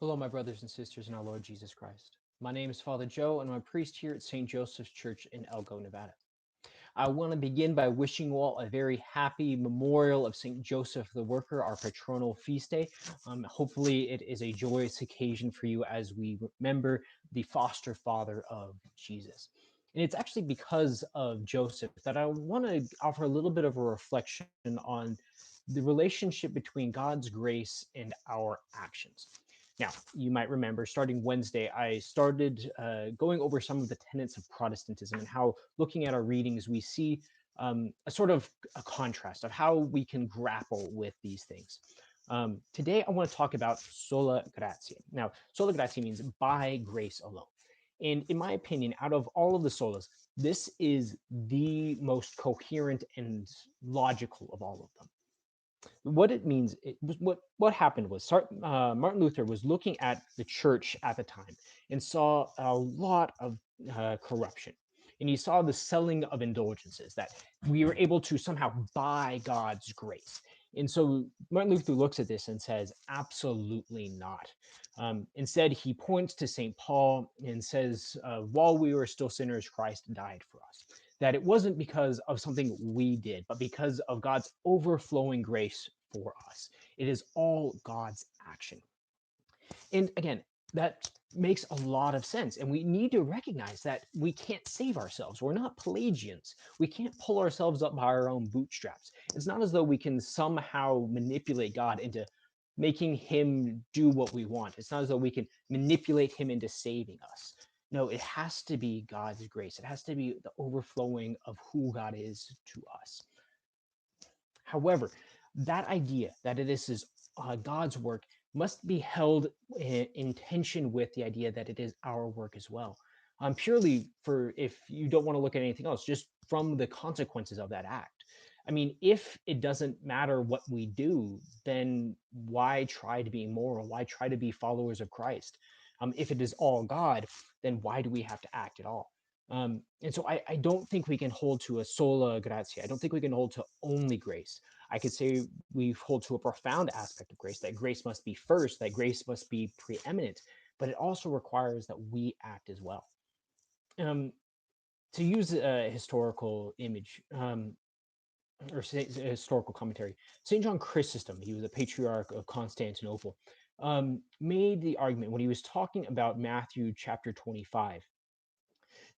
Hello, my brothers and sisters in our Lord Jesus Christ. My name is Father Joe, and I'm a priest here at St. Joseph's Church in Elko, Nevada. I want to begin by wishing you all a very happy memorial of St. Joseph the Worker, our patronal feast day. Hopefully, it is a joyous occasion for you as we remember the foster father of Jesus. And it's actually because of Joseph that I want to offer a little bit of a reflection on the relationship between God's grace and our actions. Now, you might remember starting Wednesday, I started going over some of the tenets of Protestantism and how, looking at our readings, we see a sort of a contrast of how we can grapple with these things. Today, I want to talk about sola gratia. Now, sola gratia means by grace alone. And in my opinion, out of all of the solas, this is the most coherent and logical of all of them. What it means, what happened was Martin Luther was looking at the church at the time and saw a lot of corruption, and he saw the selling of indulgences, that we were able to somehow buy God's grace. And so Martin Luther looks at this and says, absolutely not. Instead, he points to St. Paul and says, while we were still sinners, Christ died for us. That it wasn't because of something we did, but because of God's overflowing grace for us. It is all God's action. And again, that makes a lot of sense. And we need to recognize that we can't save ourselves. We're not Pelagians. We can't pull ourselves up by our own bootstraps. It's not as though we can somehow manipulate God into making him do what we want. It's not as though we can manipulate him into saving us. No, it has to be God's grace. It has to be the overflowing of who God is to us. However, that idea that it is God's work must be held in tension with the idea that it is our work as well. Purely for, if you don't want to look at anything else, just from the consequences of that act. I mean, if it doesn't matter what we do, then why try to be moral? Why try to be followers of Christ? If it is all God, then why do we have to act at all? And so I don't think we can hold to a sola gratia. I don't think we can hold to only grace. I could say we hold to a profound aspect of grace must be first, that grace must be preeminent, but it also requires that we act as well. Um, to use a historical image, or historical commentary, St. John Chrysostom, he was a patriarch of Constantinople, made the argument when he was talking about Matthew chapter 25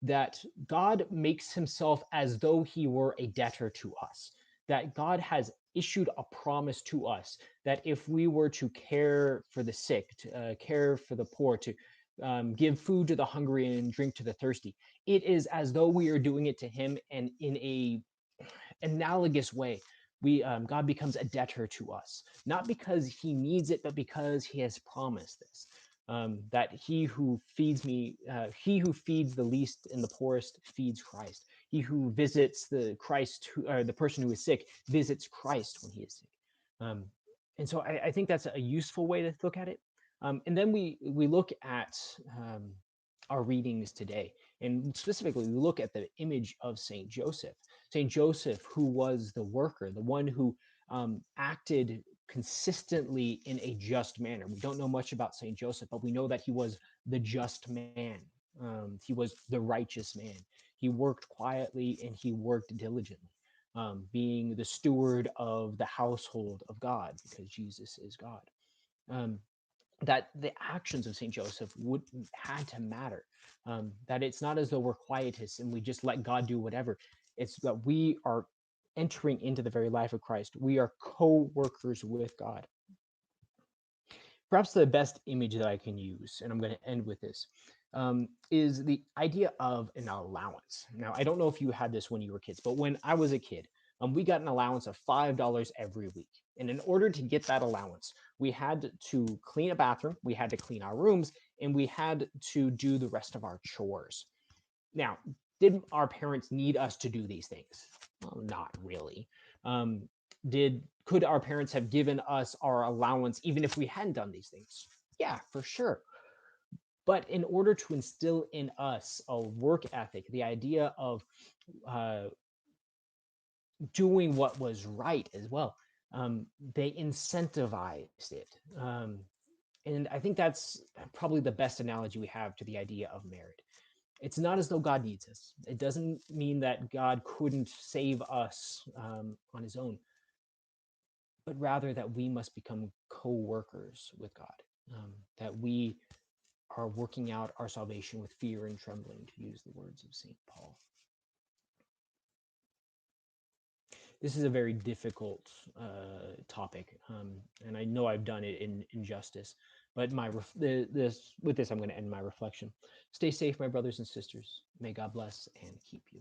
that God makes himself as though he were a debtor to us, that God has issued a promise to us that if we were to care for the sick, to care for the poor, to give food to the hungry and drink to the thirsty, it is as though we are doing it to him, and in a analogous way, we God becomes a debtor to us, not because he needs it, but because he has promised this. That he who feeds the least and the poorest feeds Christ. He who visits the person who is sick visits Christ when he is sick. Um, and so I think that's a useful way to look at it. And then we look at our readings today, and specifically we look at the image of Saint Joseph. Saint Joseph, who was the worker, the one who acted consistently in a just manner. We don't know much about Saint Joseph, but we know that he was the just man. He was the righteous man. He worked quietly and he worked diligently, being the steward of the household of God, because Jesus is God. Um, that the actions of Saint Joseph would had to matter. That it's not as though we're quietists and we just let God do whatever. It's that we are entering into the very life of Christ. We are co-workers with God. Perhaps the best image that I can use, and I'm going to end with this, is the idea of an allowance. Now, I don't know if you had this when you were kids, but when I was a kid, we got an allowance of $5 every week. And in order to get that allowance, we had to clean a bathroom, we had to clean our rooms, and we had to do the rest of our chores. Now, did our parents need us to do these things? Well, not really. Um, did Could our parents have given us our allowance even if we hadn't done these things? Yeah, for sure. But in order to instill in us a work ethic, the idea of uh, doing what was right as well, they incentivized it. And I think that's probably the best analogy we have to the idea of merit. It's not as though God needs us. It doesn't mean that God couldn't save us on his own, but rather that we must become co workers with God, that we are working out our salvation with fear and trembling, to use the words of St. Paul. This is a very difficult topic, and I know I've done it in injustice. But with this, I'm going to end my reflection. Stay safe, my brothers and sisters. May God bless and keep you.